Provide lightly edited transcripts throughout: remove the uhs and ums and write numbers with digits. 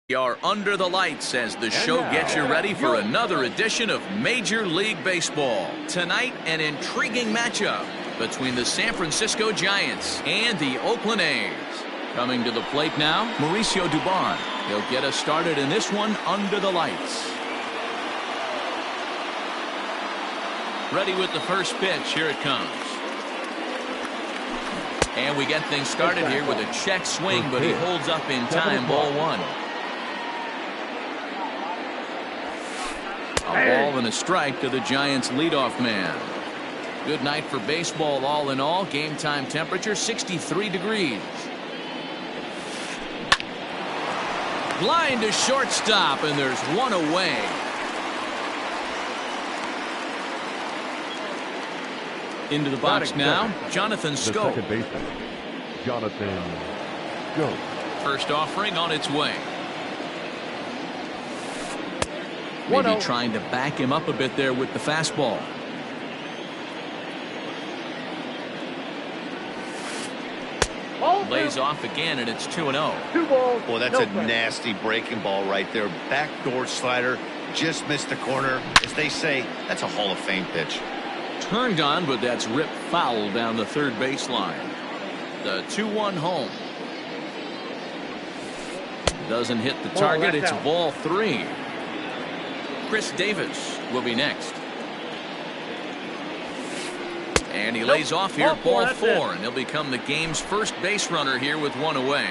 We are under the lights as the show gets you ready for another edition of Major League Baseball. Tonight, an intriguing matchup between the San Francisco Giants and the Oakland A's. Coming to the plate now, Mauricio Dubon. He'll get us started in this one under the lights. Ready with the first pitch. Here it comes. And we get things started here with a check swing, but he holds up in time. Ball one. A ball and a strike to the Giants leadoff man. Good night for baseball all in all. Game time temperature 63 degrees. Line to shortstop, and there's one away. Into the box now, Jonathan Schoop. Jonathan Schoop. First offering on its way. Maybe trying to back him up a bit there with the fastball. Lays off again, and it's 2-0. Well, that's a nasty breaking ball right there. Backdoor slider, just missed the corner. As they say, that's a Hall of Fame pitch. Turned on, but that's ripped foul down the third baseline. The 2-1 home. Doesn't hit the target. It's ball three. Chris Davis will be next. And he lays off here, ball four, and he'll become the game's first base runner here with one away.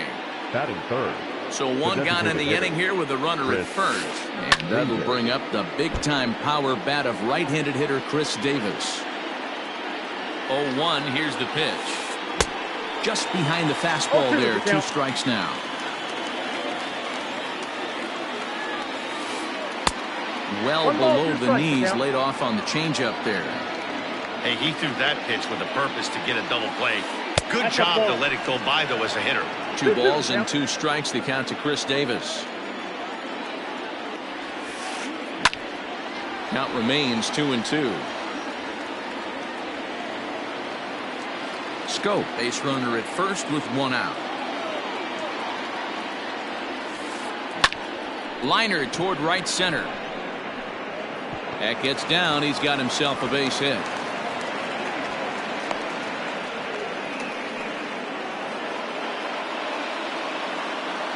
Batting third. So one gone in the inning here with a runner at first. And that'll bring up the big-time power bat of right-handed hitter Chris Davis. 0-1, here's the pitch. Just behind the fastball there, 2 strikes now. Well below the knees, laid off on the changeup there. Hey, he threw that pitch with a purpose to get a double play. Good job to let it go by, though, as a hitter. 2 balls and 2 strikes, the count to Chris Davis. Count remains 2-2. Schoop, base runner at first with 1 out. Liner toward right center. That gets down. He's got himself a base hit.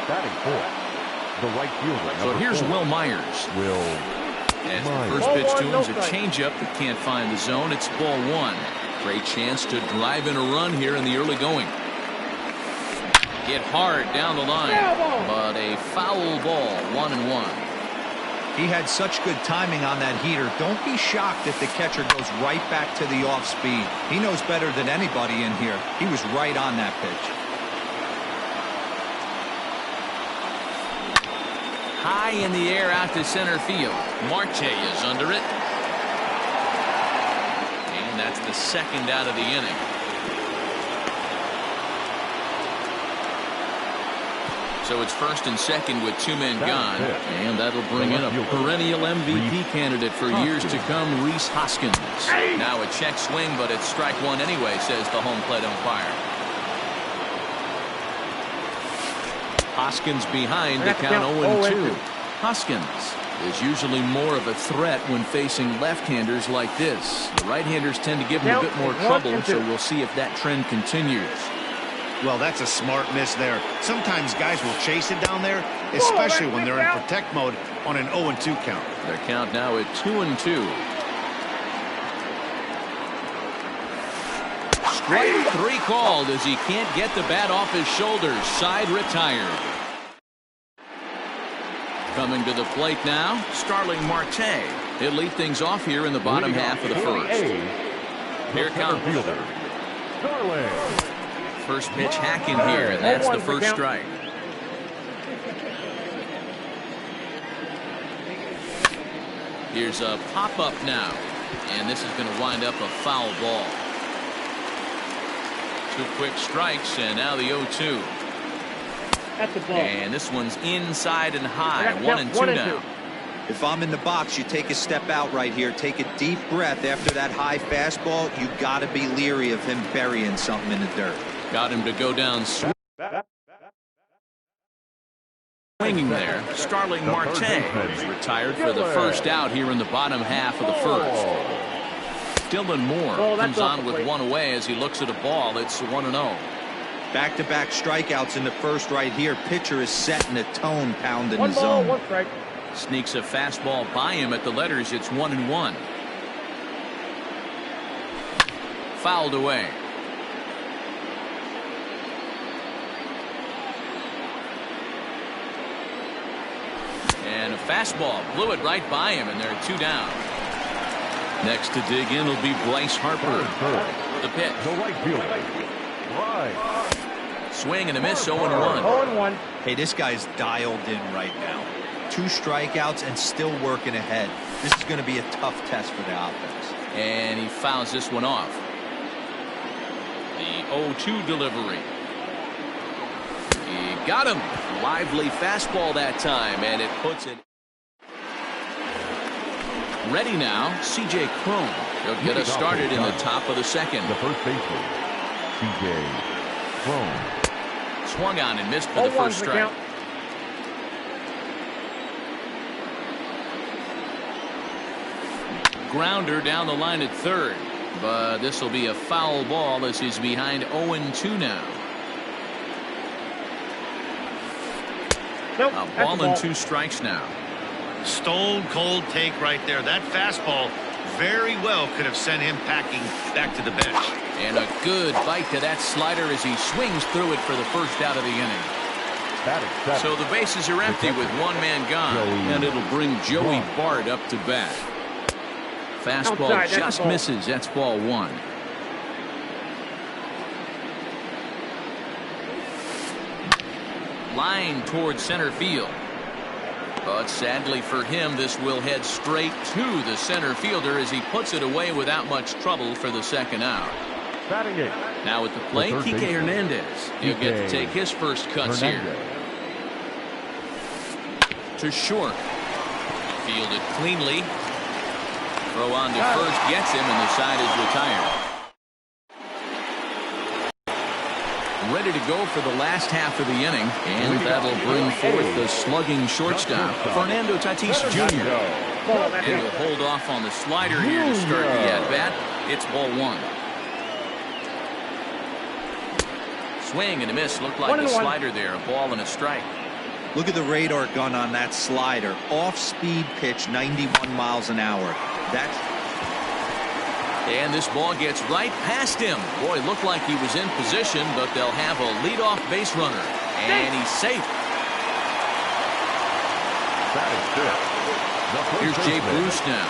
Batting fourth, the right fielder. So here's Will Myers. As the first pitch to him is a changeup that can't find the zone. It's ball one. Great chance to drive in a run here in the early going. Hit hard down the line, but a foul ball, 1-1. He had such good timing on that heater. Don't be shocked if the catcher goes right back to the off speed. He knows better than anybody in here. He was right on that pitch. High in the air out to center field. Marte is under it. And that's the second out of the inning. So it's first and second with 2 men gone. And that'll bring in a perennial MVP candidate for years to come, Rhys Hoskins. Now a check swing, but it's strike one anyway, says the home plate umpire. Hoskins behind to count 0-2. Hoskins is usually more of a threat when facing left-handers like this. The right-handers tend to give him a bit more trouble, so we'll see if that trend continues. Well, that's a smart miss there. Sometimes guys will chase it down there, especially when they're in protect mode on an 0-2 count. Their count now at 2-2. Strike 3 called as he can't get the bat off his shoulders. Side retired. Coming to the plate now, Starling Marte. He'll lead things off here in the bottom half of the first. Here it comes. First pitch hacking here, and that's the first strike. Here's a pop-up now, and this is going to wind up a foul ball. 2 quick strikes, and now the 0-2. And this one's inside and high, 1-2 now. If I'm in the box, you take a step out right here, take a deep breath after that high fastball. You got to be leery of him burying something in the dirt. Got him to go down. Swinging there, Starling Marte is retired for the first out here in the bottom half of the first. Dylan Moore comes on with one away as he looks at a ball. It's 1-0. Back-to-back strikeouts in the first right here. Pitcher is setting a tone, pounding the zone. Sneaks a fastball by him at the letters. It's 1-1. Fouled away. And a fastball blew it right by him, and there are 2 down. Next to dig in will be Bryce Harper. The pitch. The right fielder. Right. Swing and a miss, 0-1. Hey, this guy's dialed in right now. 2 strikeouts and still working ahead. This is going to be a tough test for the offense. And he fouls this one off. The 0-2 delivery. He got him. Lively fastball that time, and it puts it. Ready now, C.J. Cron. He'll get us started in the top of the second. The first baseman, C.J. Cron. Swung on and missed for the first strike. Grounder down the line at third, but this will be a foul ball as he's behind 0-2 now. Nope, a ball and 2 strikes now. Stone cold take right there. That fastball very well could have sent him packing back to the bench. And a good bite to that slider as he swings through it for the first out of the inning. So the bases are empty with 1 man gone, and it'll bring Joey Bart up to bat. Fastball just misses. That's ball 1. Line towards center field. But sadly for him, this will head straight to the center fielder as he puts it away without much trouble for the second out. Now at the plate, Kike Hernandez. He'll get to take his first cuts here. To short. Fielded cleanly. Throw on to first gets him, and the side is retired. Ready to go for the last half of the inning, and that'll bring forth the slugging shortstop, Fernando Tatis Jr. And he'll hold off on the slider here to start the at-bat. It's ball 1. Swing and a miss. Looked like a slider there. A ball and a strike. Look at the radar gun on that slider. Off-speed pitch, 91 miles an hour. And this ball gets right past him. Boy, looked like he was in position, but they'll have a leadoff base runner. And he's safe. Here's Jay Bruce now.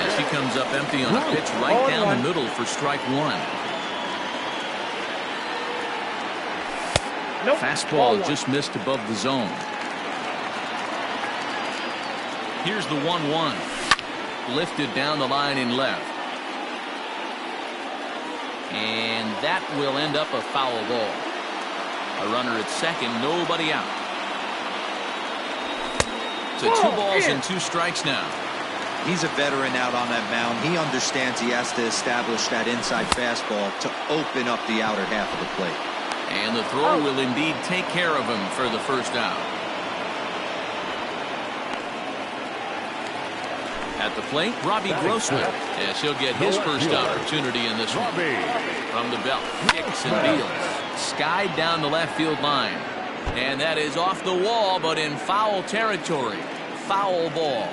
As he comes up empty on a pitch right down the middle for strike 1. Fastball just missed above the zone. Here's the 1-1. Lifted down the line in left. And that will end up a foul ball. A runner at second, nobody out. So 2 balls and 2 strikes now. He's a veteran out on that mound. He understands he has to establish that inside fastball to open up the outer half of the plate. And the throw will indeed take care of him for the first out. At the plate, Robbie Grossman, as he'll get his first opportunity in this one. From the belt, kicks and deals. Skied down the left field line. And that is off the wall, but in foul territory. Foul ball.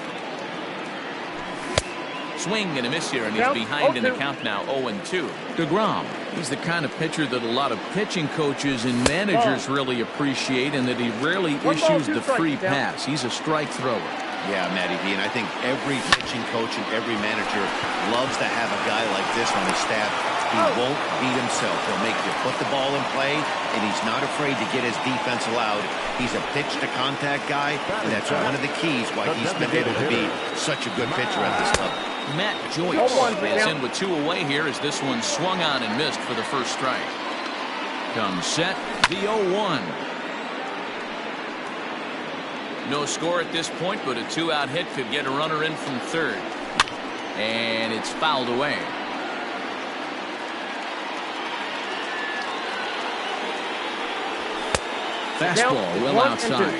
Swing and a miss here, and he's behind in the count now, 0-2. DeGrom, he's the kind of pitcher that a lot of pitching coaches and managers really appreciate, and that he rarely issues the free pass. He's a strike thrower. Yeah, Matty B, and I think every pitching coach and every manager loves to have a guy like this on his staff. He won't beat himself. He'll make you put the ball in play, and he's not afraid to get his defense allowed. He's a pitch-to-contact guy, and that's one of the keys why he's been able to be such a good pitcher at this level. Matt Joyce is in with 2 away here as this one swung on and missed for the first strike. Comes set, the 0-1. No score at this point, but a 2-out hit could get a runner in from third. And it's fouled away. Fastball well outside.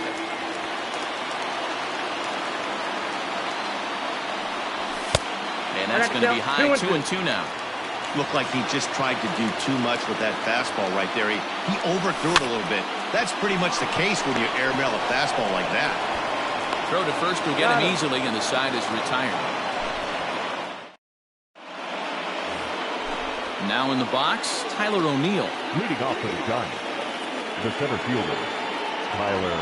that's going to be high 2-2 now. Looked like he just tried to do too much with that fastball right there. He overthrew it a little bit. That's pretty much the case when you airmail a fastball like that. Throw to first will get him easily, and the side is retired. Now in the box, Tyler O'Neill. Leading off for the Giants, the center fielder, Tyler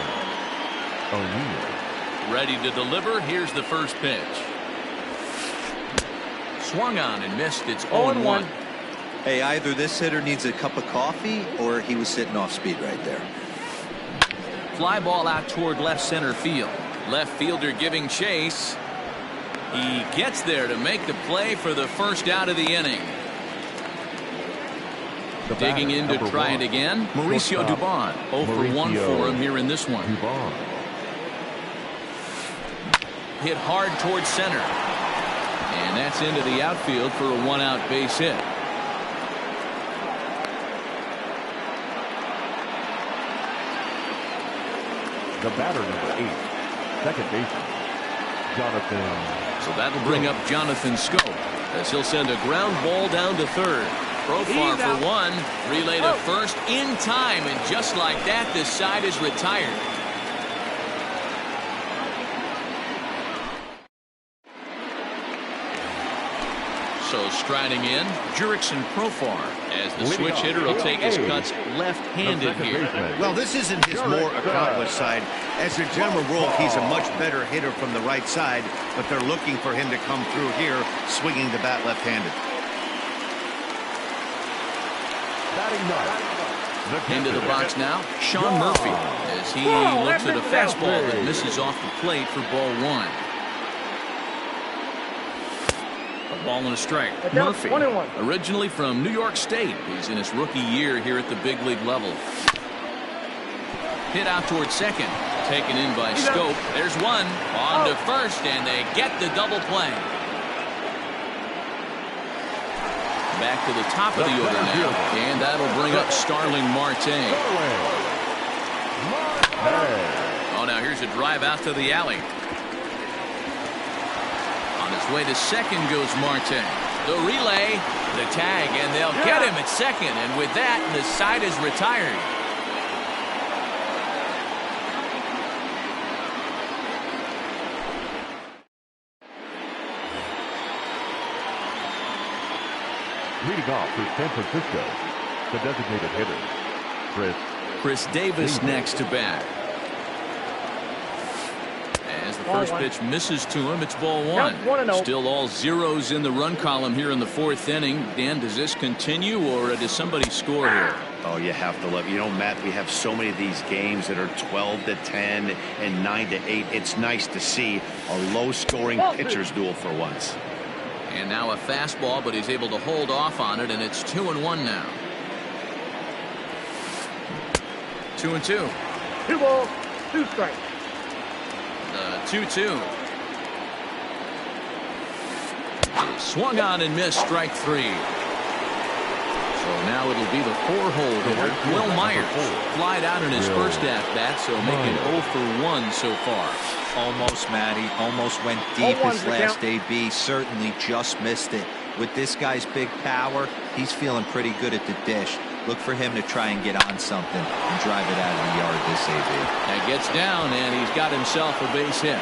O'Neill. Ready to deliver. Here's the first pitch. Swung on and missed. It's 0-1. Hey, either this hitter needs a cup of coffee or he was sitting off speed right there. Fly ball out toward left center field. Left fielder giving chase. He gets there to make the play for the first out of the inning. Digging in to try it again, Mauricio Dubon. 0 for 1 for him here in this one. Hit hard towards center. And that's into the outfield for a one-out base hit. The batter, number 8, second baseman, Jonathan. So that'll bring up Jonathan Scope as he'll send a ground ball down to third. Profar for one. Relay to first in time, and just like that, this side is retired. So striding in, Jurickson Profar as the switch hitter will take his cuts left-handed here. Well, this isn't his more accomplished side. As a general rule, he's a much better hitter from the right side, but they're looking for him to come through here, swinging the bat left-handed. Into the box now, Sean Murphy, as he looks at a fastball that misses off the plate for ball one. A ball and a strike. Murphy, originally from New York State. He's in his rookie year here at the big league level. Hit out towards second. Taken in by Scope. There's one. On to first, and they get the double play. Back to the top of the order now, and that'll bring up Starling Marte. Oh, now here's a drive out to the alley. On his way to second goes Marte. The relay, the tag, and they'll get him at second, and with that, the side is retired. Leading off for San Francisco, the designated hitter, Chris Davis next to bat. As the first pitch misses to him, it's ball one. Still all zeros in the run column here in the fourth inning. Dan, does this continue, or does somebody score here? Oh, you have to love. You know, Matt, we have so many of these games that are 12-10 and 9-8. It's nice to see a low-scoring pitcher's duel for once. And now a fastball, but he's able to hold off on it, and it's 2-1 now. 2-2. 2 balls, 2 strikes. 2-2. Swung on and missed, strike three. So now it'll be the four-hole hitter, Will Myers. Flied out in his first at-bat, so making 0 for 1 so far. Almost, Matty. Almost went deep his last AB. Certainly just missed it. With this guy's big power, he's feeling pretty good at the dish. Look for him to try and get on something and drive it out of the yard this AB. That gets down, and he's got himself a base hit.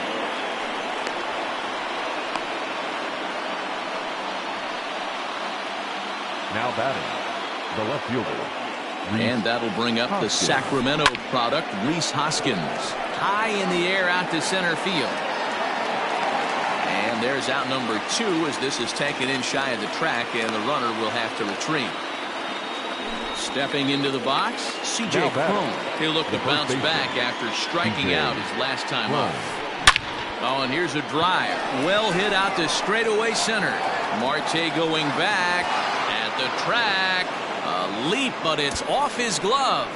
now batting, the left fielder. And that'll bring up the Sacramento product, Rhys Hoskins. High in the air out to center field. And there's out number 2 as this is taken in shy of the track, and the runner will have to retreat. Stepping into the box, C.J. Cron. He'll look to bounce back after striking out his last time up. Oh, and here's a drive. Well hit out to straightaway center. Marte going back at the track. A leap, but it's off his glove.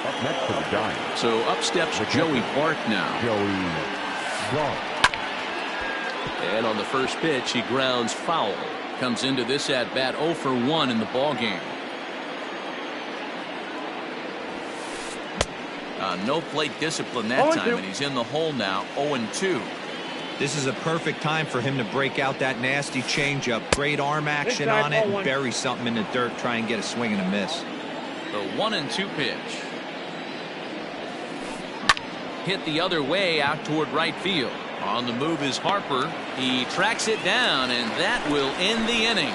Up next for the Giants. So up steps Joey Bart now. Joey Bart. And on the first pitch, he grounds foul. Comes into this at bat 0 for 1 in the ball game. No plate discipline that time, and he's in the hole now, 0-2. This is a perfect time for him to break out that nasty changeup. Great arm action on it, and bury something in the dirt, try and get a swing and a miss. The 1-2 pitch. Hit the other way out toward right field. On the move is Harper. He tracks it down, and that will end the inning.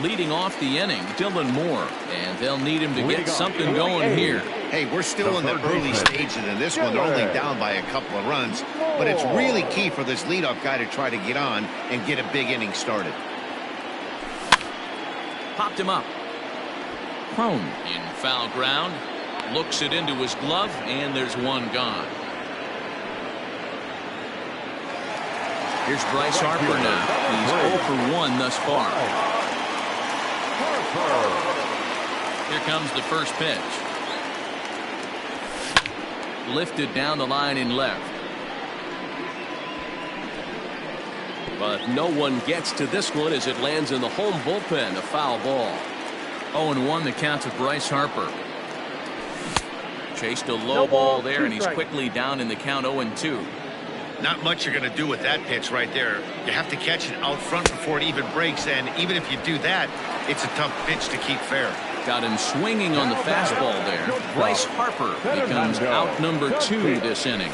Leading off the inning, Dylan Moore, and they'll need him to get something going here. Hey, we're still in the early stages in this one. They're only down by a couple of runs, but it's really key for this leadoff guy to try to get on and get a big inning started. Popped him up. Prone in foul ground. Looks it into his glove, and there's one gone. Here's Bryce Harper now. He's 0 for 1 thus far. Here comes the first pitch. Lifted down the line in left. But no one gets to this one as it lands in the home bullpen. A foul ball. 0-1 the count to Bryce Harper. Chased a low ball there, and he's quickly down in the count 0-2. Not much you're going to do with that pitch right there. You have to catch it out front before it even breaks, and even if you do that, it's a tough pitch to keep fair. Got him swinging on the fastball there. Bryce Harper becomes out number 2 this inning.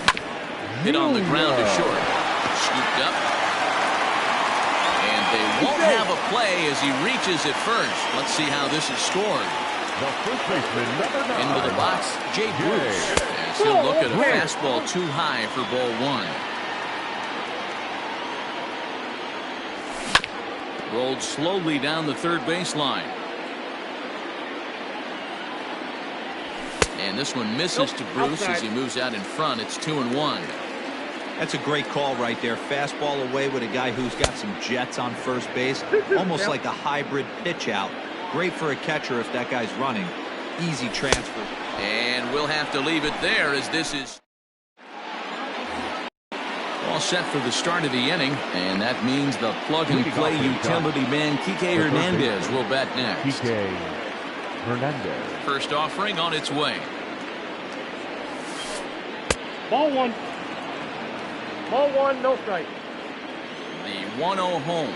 Hit on the ground to short. Scooped up. And they won't have a play as he reaches at first. Let's see how this is scored. Into the box, Jay Bruce. As he'll look at a fastball too high for ball 1. Rolled slowly down the third baseline. And this one misses to Bruce as he moves out in front. It's 2-1. That's a great call right there. Fastball away with a guy who's got some jets on first base. Almost like a hybrid pitch out. Great for a catcher if that guy's running. Easy transfer. And we'll have to leave it there as this is all set for the start of the inning. And that means the plug-and-play utility man, Kike Hernandez, will bat next. Kike Hernandez. First offering on its way. Ball 1. Ball 1, no strike. The 1-0 home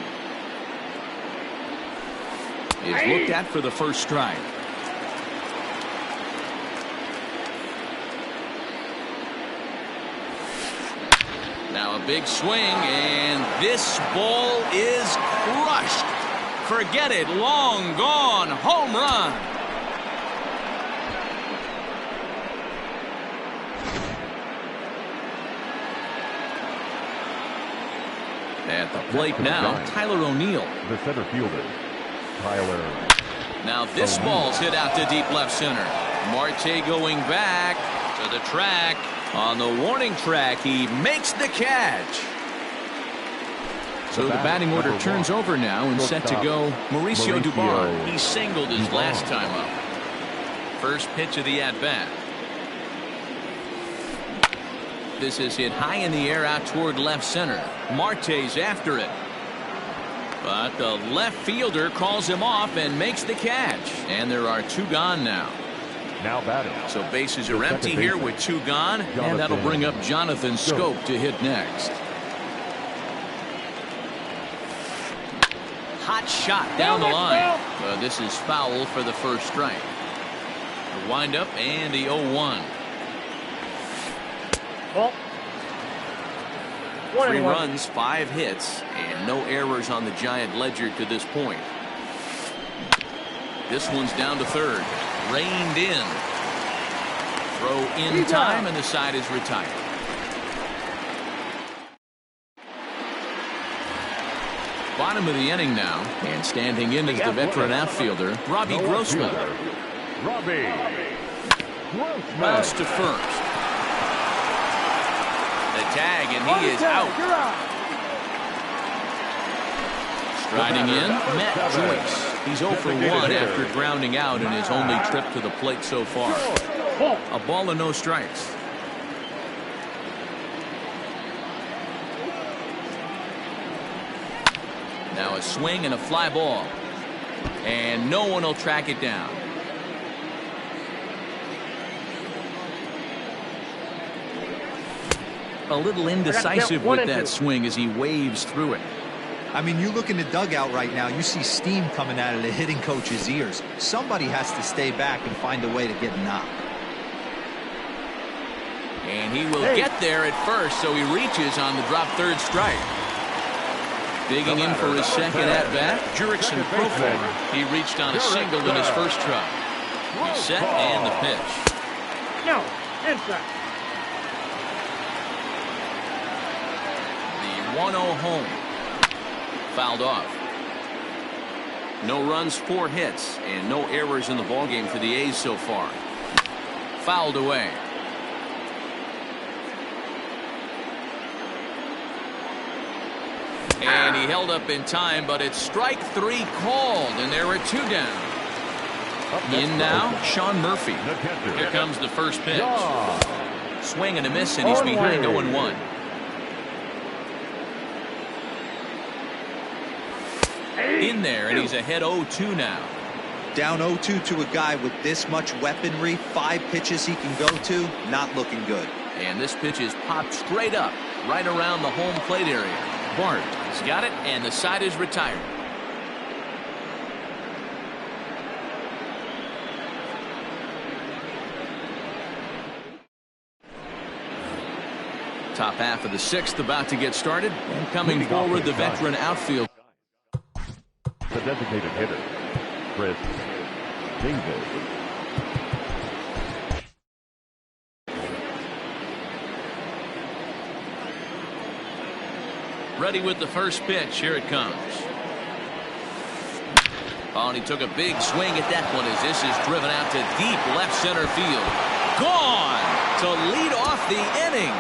is looked at for the first strike. Now a big swing, and this ball is crushed. Forget it, long gone, home run. At the plate now, Tyler O'Neill. The center fielder, Tyler. Now this ball's hit out to deep left center. Marte going back to the track. On the warning track, he makes the catch. So the batting order turns over now and set to go Mauricio Dubon. He singled his last time up. First pitch of the at-bat. This is hit high in the air out toward left center. Marte's after it. But the left fielder calls him off and makes the catch. And there are 2 gone now. Now batting. So bases are empty here with 2 gone. And that'll bring up Jonathan Scope to hit next. Hot shot down the line. This is foul for the first strike. The windup and the 0-1. Ball. 3 runs, 5 hits, and no errors on the Giant ledger to this point. This one's down to third. Reined in. Throw in time, and the side is retired. Bottom of the inning now, and standing in is the veteran outfielder, Robbie Grossman. Robbie Grossman. Bounce to first. The tag, and he is out. Striding in, Matt Joyce. He's 0 for 1 after grounding out in his only trip to the plate so far. A ball and no strikes. Now a swing and a fly ball. And no one will track it down. A little indecisive with that swing as he waves through it. I mean, you look in the dugout right now, you see steam coming out of the hitting coach's ears. Somebody has to stay back and find a way to get knocked. And he will get there at first, so he reaches on the drop third strike. Digging in for his second at-bat, Jurickson Profar. He reached on a single in his first try. He's set and the pitch. No, inside. The 1-0 home. Fouled off. No runs, 4 hits, and no errors in the ballgame for the A's so far. Fouled away. And he held up in time, but it's strike 3 called, and there are 2 down. In now, Sean Murphy. Here comes the first pitch. Swing and a miss, and he's behind 0-1. In there, and he's ahead 0-2 now. Down 0-2 to a guy with this much weaponry, 5 pitches he can go to, not looking good. And this pitch is popped straight up, right around the home plate area. Bart has got it, and the side is retired. Top half of the 6th about to get started. And coming forward, the veteran outfield. The designated hitter, Chris Davis. Ready with the first pitch. Here it comes. Oh, and he took a big swing at that one as this is driven out to deep left center field. Gone to lead off the inning.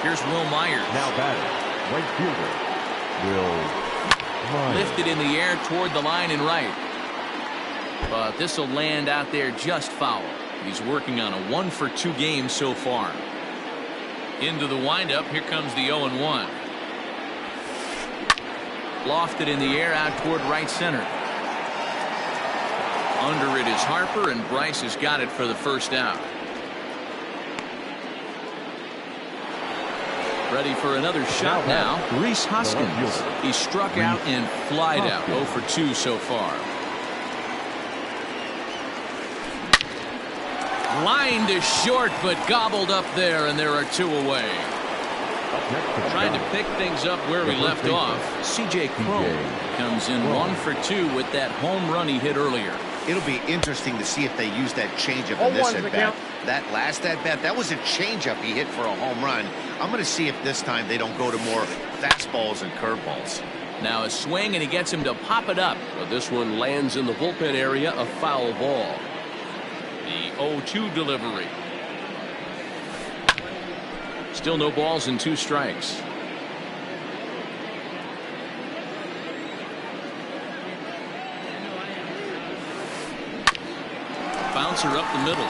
Here's Will Myers. Now batting, right fielder, Will Myers. Lifted in the air toward the line and right. But this will land out there just foul. He's working on a 1-for-2 game so far. Into the windup. Here comes the 0-1. Lofted in the air out toward right center. Under it is Harper, and Bryce has got it for the first out. Ready for another shot now. Rhys Hoskins. He struck out and flied out. 0-for-2 so far. Line to short, but gobbled up there, and there are 2 away. Trying to pick things up where we left off. C.J. Cron comes in 1-for-2 with that home run he hit earlier. It'll be interesting to see if they use that changeup in this at-bat. That last at-bat, that was a changeup he hit for a home run. I'm going to see if this time they don't go to more fastballs and curveballs. Now a swing, and he gets him to pop it up. But this one lands in the bullpen area, a foul ball. The 0-2 delivery. Still no balls and 2 strikes. Bouncer up the middle.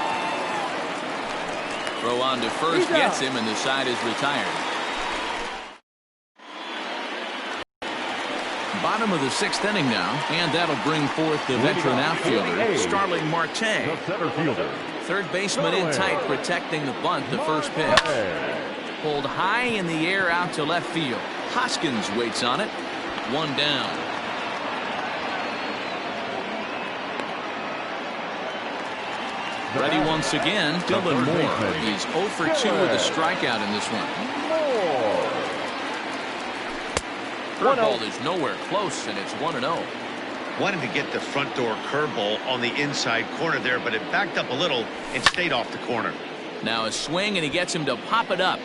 Throw on to first gets him, and the side is retired. Bottom of the 6th inning now, and that'll bring forth the veteran outfielder, Starling Marte. The center fielder. Third baseman in tight, protecting the bunt, the first pitch. Pulled high in the air out to left field. Hoskins waits on it. 1 down. Ready once again, Dylan Moore. He's 0-for-2 with a strikeout in this one. Curveball is nowhere close, and it's 1-0. Wanted to get the front door curveball on the inside corner there, but it backed up a little and stayed off the corner. Now a swing, and he gets him to pop it up.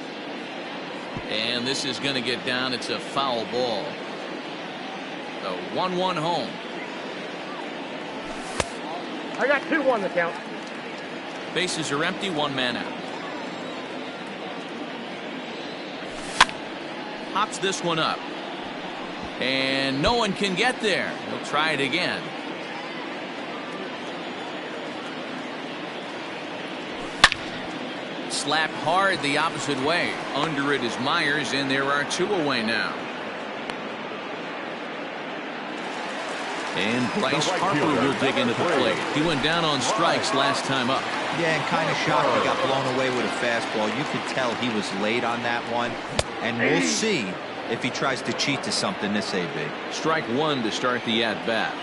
And this is going to get down. It's a foul ball. The 1-1 home. I got 2-1 the count. Bases are empty, 1 man out. Hops this one up. And no one can get there. He'll try it again. slapped hard the opposite way. Under it is Myers, and there are 2 away now. And Bryce Harper will dig into the plate. He went down on strikes last time up. Yeah, and kind of shocked he got blown away with a fastball. You could tell he was late on that one. And we'll see if he tries to cheat to something this AB. Strike 1 to start the at-bat.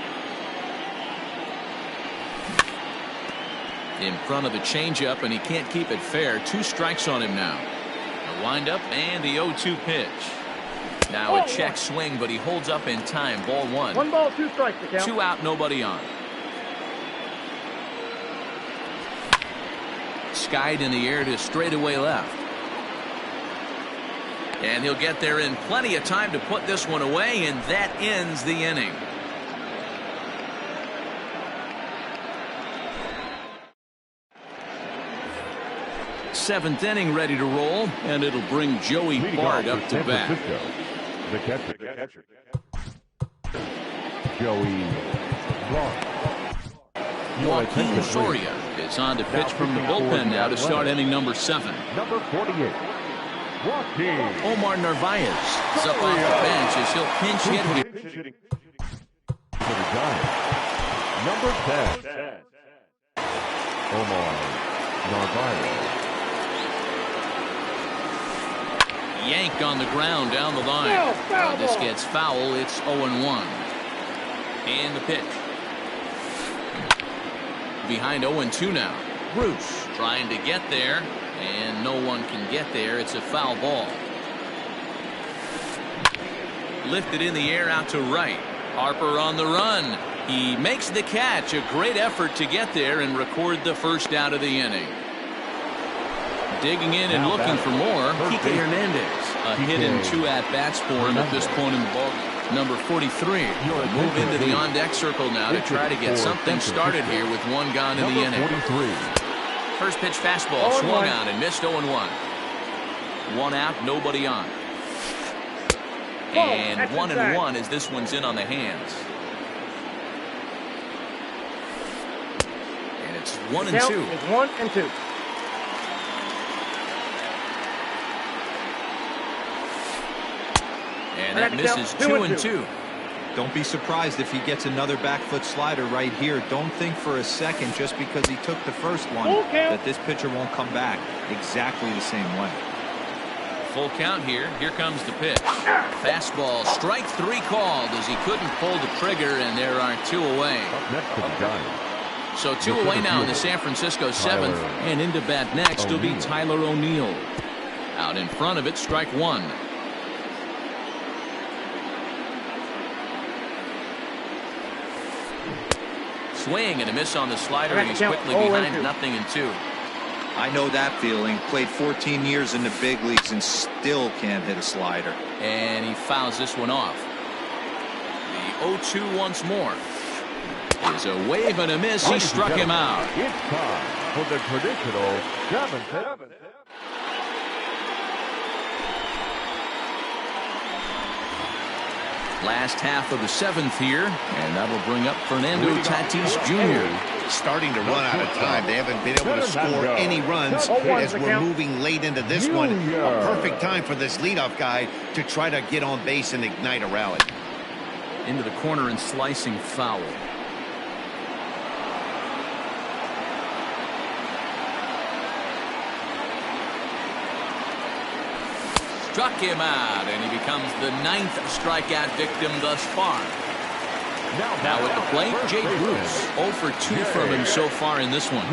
In front of the changeup, and he can't keep it fair. 2 strikes on him now. The windup and the 0-2 pitch. Now a check swing, but he holds up in time. Ball 1. 1 ball, 2 strikes to count. 2 out, nobody on. Skied in the air to straightaway left. And he'll get there in plenty of time to put this one away, and that ends the inning. Seventh inning ready to roll, and it'll bring Joey Bart up to bat. The catcher. Joey Bart. Joaquin Soria is on to pitch from the bullpen now to start inning number 7. Number 48. Joaquin. Omar Narvaez is up off the bench as he'll pinch hit here. Number 10. Omar Narvaez. Yanked on the ground down the line. This gets foul. It's 0-1. And the pitch. Behind 0-2 now. Bruce trying to get there, and no one can get there. It's a foul ball. Lifted in the air out to right. Harper on the run. He makes the catch. A great effort to get there and record the first out of the inning. Digging in and looking for more, Kike Hernandez. A hit and 2 at-bats for him at this point in the ballgame. Number 43 will move into the on-deck circle now to try to get something started here with 1 gone in the inning. First pitch fastball swung on and missed 0-1. 1 out, nobody on. And 1-1 as this one's in on the hands. And it's 1-2. It's 1-2. And that misses 2-2. Don't be surprised if he gets another back foot slider right here. Don't think for a second just because he took the first one that this pitcher won't come back exactly the same way. Full count here. Here comes the pitch. Fastball, strike 3 called as he couldn't pull the trigger, and there are 2 away. So 2 away now in the San Francisco 7th, and into bat next will be Tyler O'Neill. Out in front of it, strike 1. Swing and a miss on the slider, and he's quickly behind 0-2. I know that feeling. Played 14 years in the big leagues and still can't hit a slider. And he fouls this one off. The 0-2 once more. Is a wave and a miss. He struck him out. It's time for the traditional 7th. Last half of the 7th here, and that'll bring up Fernando Tatis Jr. Starting to run out of time. They haven't been able to score any runs as we're moving late into this one. A perfect time for this leadoff guy to try to get on base and ignite a rally. Into the corner and slicing foul. Struck him out, and he becomes the 9th strikeout victim thus far. Now at the plate, Jay Bruce. 0 for 2 from him so far in this one.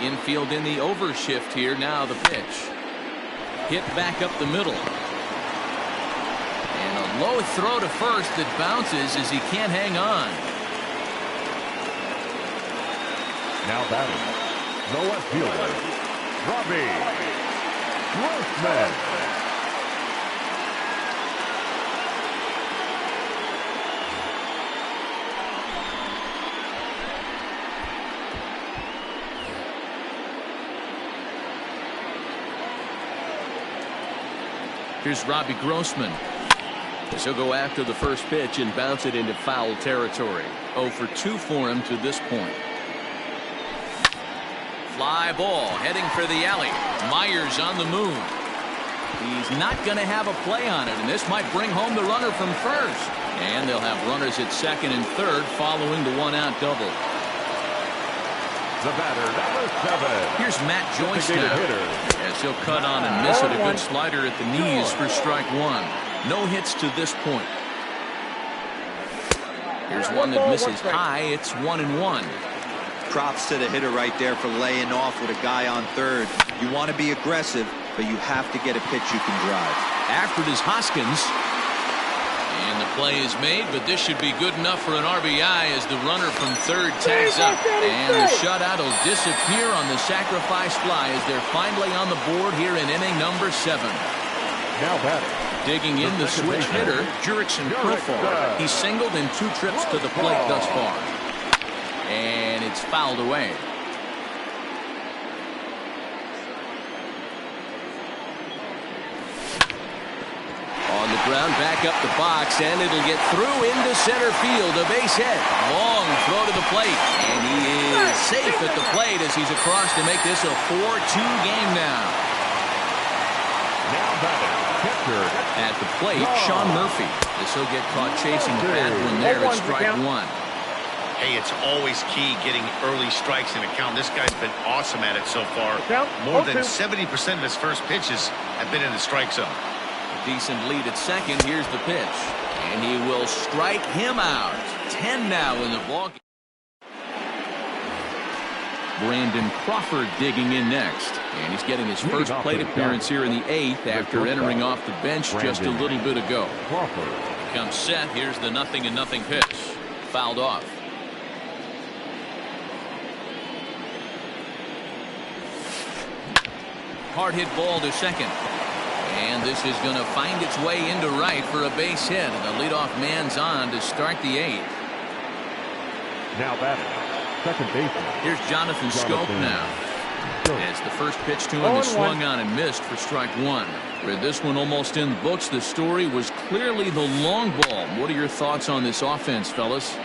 Infield in the overshift here. Now the pitch. Hit back up the middle. And a low throw to first that bounces as he can't hang on. Now batting, the left fielder, Robbie Grossman. Here's Robbie Grossman. He'll go after the first pitch and bounce it into foul territory. 0 for 2 for him to this point. Fly ball heading for the alley. Myers on the move. He's not going to have a play on it, and this might bring home the runner from first. And they'll have runners at second and third following the one-out double. The batter, number 7. Here's Matt Joyce now, as he'll cut on and miss it. A good slider at the knees for strike one. No hits to this point. Here's one that misses high. It's 1-1. Props to the hitter right there for laying off with a guy on third. You want to be aggressive, but you have to get a pitch you can drive. After it is Hoskins. And the play is made, but this should be good enough for an RBI as the runner from third tags up. And the shutout will disappear on the sacrifice fly as they're finally on the board here in inning number 7. Now batting. Digging in the switch hitter, Jurickson Profar. He's singled in 2 trips to the plate thus far. And it's fouled away. On the ground, back up the box, and it'll get through into center field. A base hit. Long throw to the plate. And he is safe at the plate as he's across to make this a 4-2 game now. Now batting. At the plate, Sean Murphy. This will get caught chasing the bad one there at strike one. Hey, it's always key getting early strikes in a count. This guy's been awesome at it so far. More than 70% of his first pitches have been in the strike zone. A decent lead at second. Here's the pitch. And he will strike him out. 10 now in the ballgame. Brandon Crawford digging in next. And he's getting his first plate appearance here in the 8th after entering off the bench just a little bit ago. Comes set. Here's the 0-0 pitch. Fouled off. Hard hit ball to second. And this is going to find its way into right for a base hit. And the leadoff man's on to start the 8th. Now batting. Second baseman. Here's Jonathan Scope now. As the first pitch to him is swung on and missed for strike one. With this one almost in the books, the story was clearly the long ball. What are your thoughts on this offense, fellas?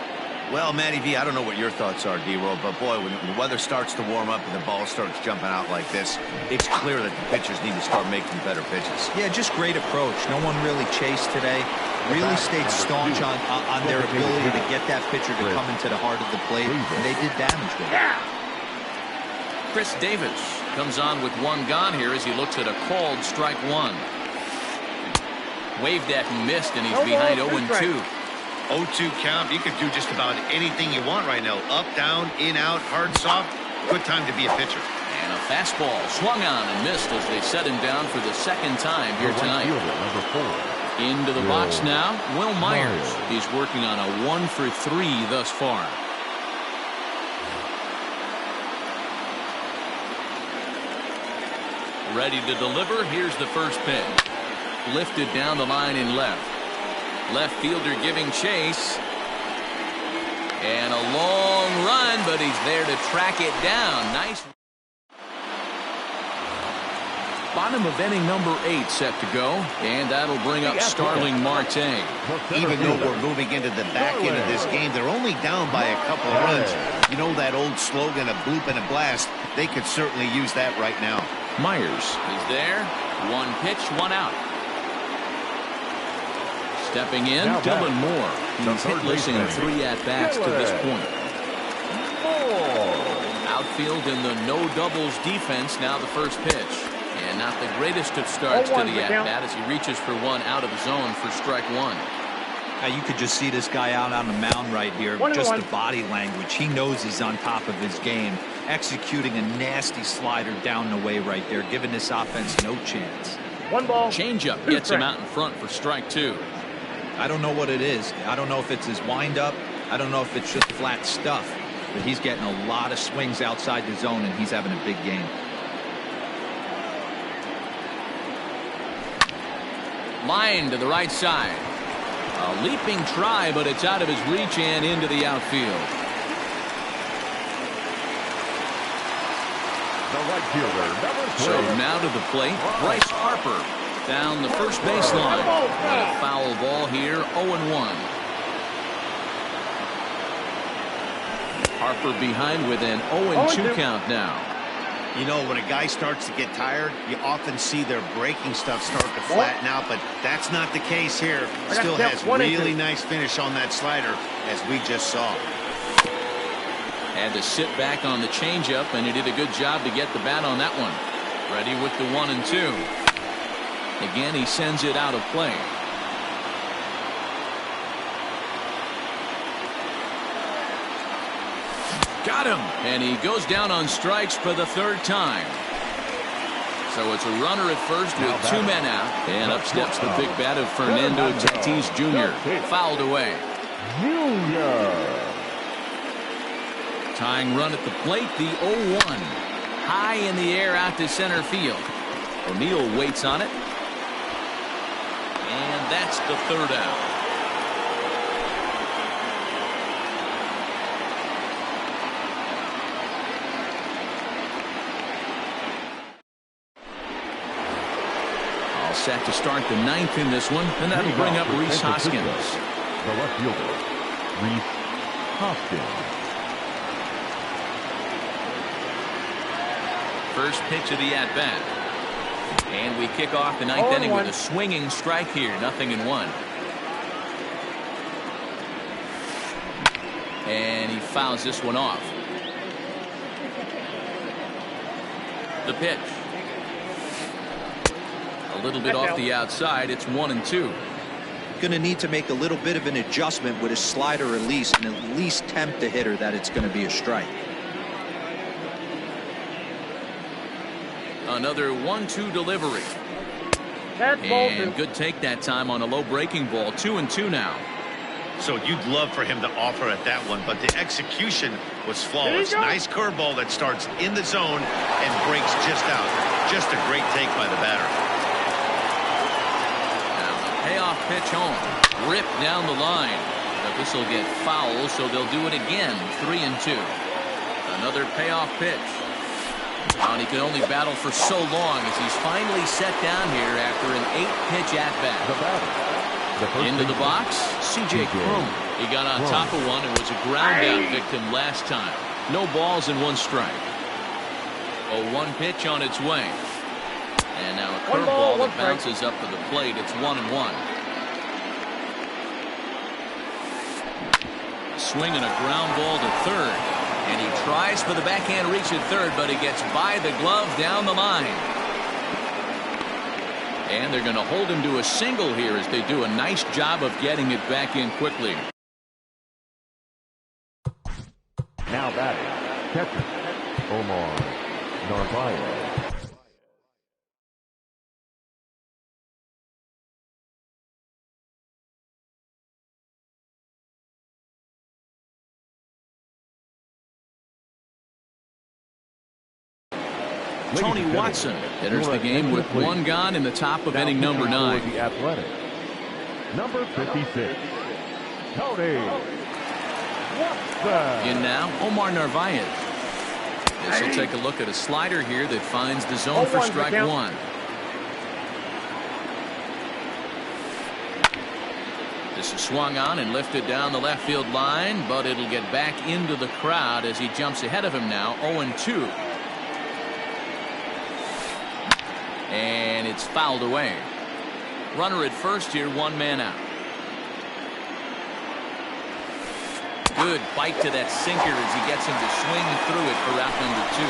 Well, Matty V, I don't know what your thoughts are, D-Roll, but boy, when the weather starts to warm up and the ball starts jumping out like this, it's clear that the pitchers need to start making better pitches. Yeah, just great approach. No one really chased today. Really stayed staunch on their ability to get that pitcher to come into the heart of the plate, and they did damage with it. Chris Davis comes on with one gone here as he looks at a called strike one. Waved at and missed, and he's behind 0-2. 0-2 count. You could do just about anything you want right now. Up, down, in, out, hard, soft. Good time to be a pitcher. And a fastball swung on and missed as they set him down for the second time here tonight. Number 4. Into the box now, Will Myers. He's working on a 1-for-3 thus far. Ready to deliver. Here's the first pitch. Lifted down the line in left. Left fielder giving chase. And a long run, but he's there to track it down. Nice. Bottom of inning number 8 set to go. And that'll bring up Starling Marte. Even though we're moving into the back end of this game, they're only down by a couple of runs. You know that old slogan, a bloop and a blast? They could certainly use that right now. Myers is there. One pitch, one out. Stepping in, Dylan Moore. He's hitless in 3 at-bats to this point. Outfield in the no doubles defense. Now the first pitch. And not the greatest of starts to the at-bat as he reaches for one out of zone for strike one. You could just see this guy out on the mound right here. Just the body language. He knows he's on top of his game. Executing a nasty slider down the way right there, giving this offense no chance. One ball. Changeup gets him out in front for strike two. I don't know what it is. I don't know if it's his windup. I don't know if it's just flat stuff. But he's getting a lot of swings outside the zone, and he's having a big game. Line to the right side. A leaping try, but it's out of his reach and into the outfield. The right fielder, number 3. So now to the plate, Bryce Harper down the first baseline. A foul ball here, 0-1. Harper behind with an 0-2 count now. You know, when a guy starts to get tired, you often see their breaking stuff start to flatten out, but that's not the case here. Still has really nice finish on that slider, as we just saw. Had to sit back on the changeup, and he did a good job to get the bat on that one. Ready with the 1-2. Again, he sends it out of play. Got him, and he goes down on strikes for the third time. So it's a runner at first with 2 men out, and up steps the big bat of Fernando Tatis Jr. Fouled away. Tying run at the plate, the 0-1. High in the air out to center field. O'Neill waits on it. And that's the third out. All set to start the 9th in this one, and that'll bring up Rhys Hoskins. The left fielder, Rhys Hoskins. First pitch of the at-bat. And we kick off the 9th inning with a swinging strike here. 0-1. And he fouls this one off. The pitch. A little bit off the outside. It's 1-2. Going to need to make a little bit of an adjustment with his slider release and at least tempt the hitter that it's going to be a strike. Another 1-2 delivery. And good take that time on a low breaking ball. 2-2 now. So you'd love for him to offer at that one, but the execution was flawless. Nice curveball that starts in the zone and breaks just out. Just a great take by the batter. Now the payoff pitch home. Ripped down the line. But this will get foul, so they'll do it again. 3-2. Another payoff pitch. And he could only battle for so long as he's finally set down here after an 8-pitch at-bat. Into the box, C.J. Crum. He got on top of one and was a ground-out victim last time. No balls and 1 strike. A 1 pitch on its way. And now a curveball that bounces up to the plate. It's 1-1. Swinging a ground ball to third. And he tries for the backhand reach at third, but he gets by the glove down the line. And they're going to hold him to a single here as they do a nice job of getting it back in quickly. Now batting, catcher, Omar Narvaez. Tony Watson enters the game with 1 gone in the top of inning number 9. The Athletic, number 56, Tony Watson. In now, Omar Narvaez. This will take a look at a slider here that finds the zone for strike 1. This is swung on and lifted down the left field line, but it'll get back into the crowd as he jumps ahead of him now. 0-2. And it's fouled away. Runner at first here, 1 man out. Good bite to that sinker as he gets him to swing through it for out number 2.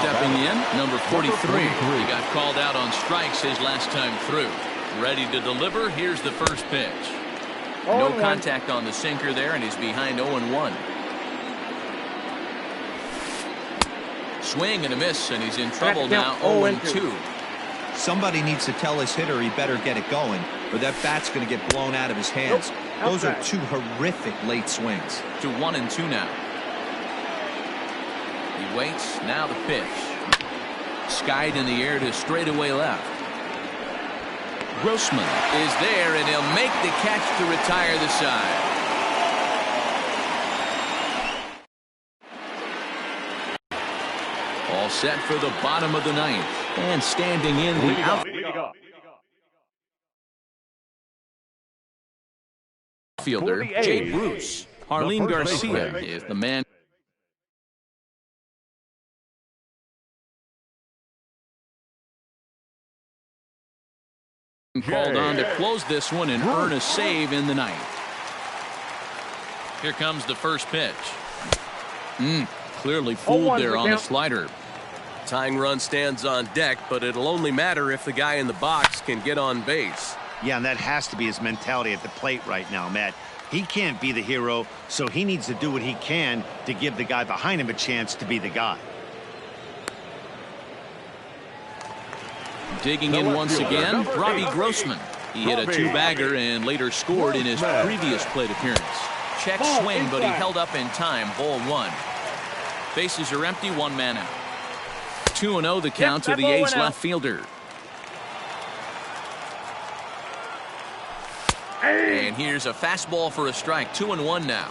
Stepping in, number 43. He got called out on strikes his last time through. Ready to deliver. Here's the first pitch. No contact on the sinker there, and he's behind 0-1. Swing and a miss, and he's in trouble now. 0-2. Somebody needs to tell his hitter he better get it going, or that bat's going to get blown out of his hands. Those are 2 horrific late swings. To 1-2 now. He waits. Now the pitch. Skied in the air to straightaway left. Grossman is there, and he'll make the catch to retire the side. All set for the bottom of the 9th. And standing in the outfielder, Jay Bruce. Harleen Garcia is the man. called on to close this one and earn a save in the ninth. Here comes the first pitch. Clearly fooled there on the slider. Tying run stands on deck, but it'll only matter if the guy in the box can get on base. Yeah, and that has to be his mentality at the plate right now, Matt. He can't be the hero, so he needs to do what he can to give the guy behind him a chance to be the guy. Digging in once again, Robbie Grossman. He hit a two-bagger and later scored in his previous plate appearance. Check swing, but he held up in time. Ball one. Bases are empty, one man out. 2-0 the count to the A's left fielder. And here's a fastball for a strike. 2-1 now.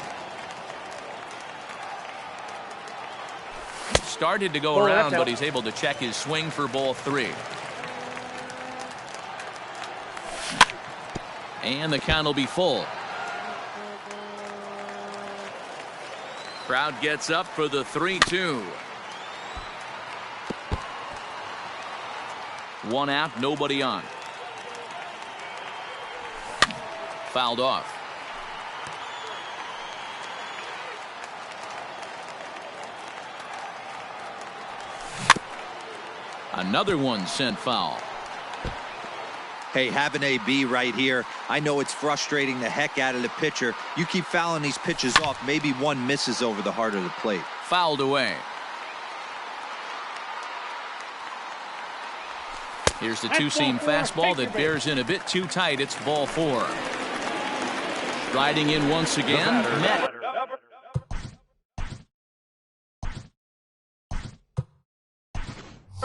Started to go around, but he's able to check his swing for ball three. And the count will be full. Crowd gets up for the 3-2. One out, nobody on. Fouled off. Another one sent foul. Hey, have an AB right here. I know it's frustrating the heck out of the pitcher. You keep fouling these pitches off, maybe one misses over the heart of the plate. Fouled away. Here's the two-seam fastball that bears in a bit too tight. It's ball four. Riding in once again, Met.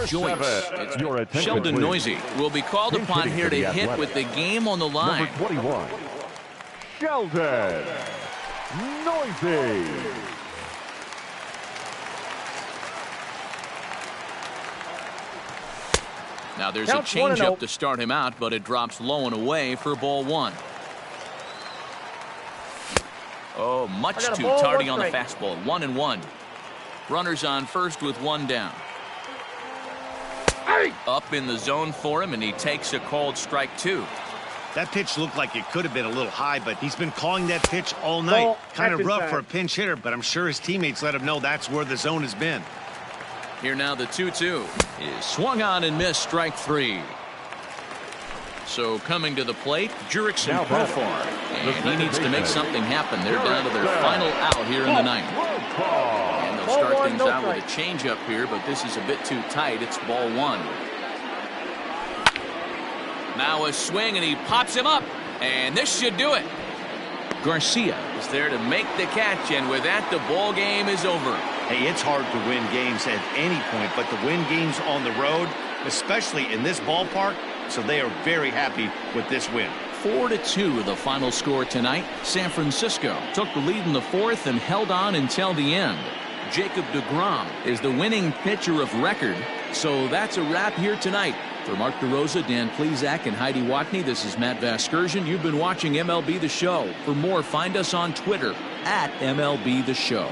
Joyce. It's Sheldon Noisy will be called upon here to hit with the game on the line. Number 21, Sheldon Noisy. Now there's a changeup to start him out, but it drops low and away for ball one. Oh, much too tardy on the fastball. 1-1. Runners on first with one down. Up in the zone for him, and he takes a called strike two. That pitch looked like it could have been a little high, but he's been calling that pitch all night. Kind of rough for a pinch hitter, but I'm sure his teammates let him know that's where the zone has been. Here now the 2-2 is swung on and missed, strike three. So coming to the plate, Jurickson Profar, and he needs to make something happen. They're down to their final out here in the ninth. And they'll start things out with a changeup here, but this is a bit too tight. It's ball one. Now a swing, and he pops him up, and this should do it. Garcia is there to make the catch, and with that, the ball game is over. Hey, it's hard to win games at any point, but to win games on the road, especially in this ballpark, so they are very happy with this win. 4-2 the final score tonight. San Francisco took the lead in the fourth and held on until the end. Jacob deGrom is the winning pitcher of record. So that's a wrap here tonight. For Mark DeRosa, Dan Plesac, and Heidi Watney, this is Matt Vasgersian. You've been watching MLB The Show. For more, find us on Twitter @MLB The Show.